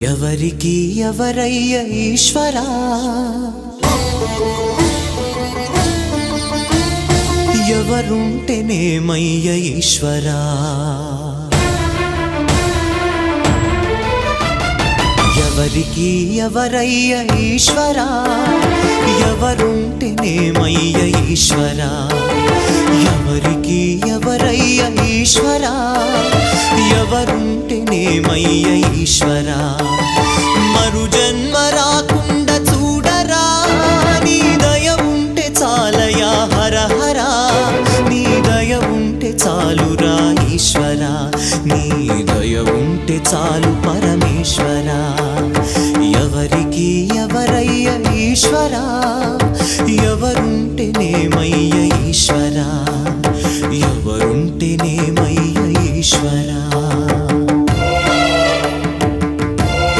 ఎవరికి ఎవరయ్య ఈశ్వరా, ఎవరుంటేనేమయ్య ఈశ్వరా, ఎవరికి ఎవరయ్య ఈశ్వరా, ఎవరుంటేనేమయ్య ఈశ్వరా, ఎవరికి ఎవరయ్య ఈశ్వరా, ఎవరుంటేనేమయ్య ఈశ్వరా. మరు జన్మ రాకుండా చూడరా, నీ దయ ఉంటే చాలయా హర హర, నీ దయ ఉంటే చాలురా ఈశ్వరా, నీ దయ ఉంటే చాలు పరమ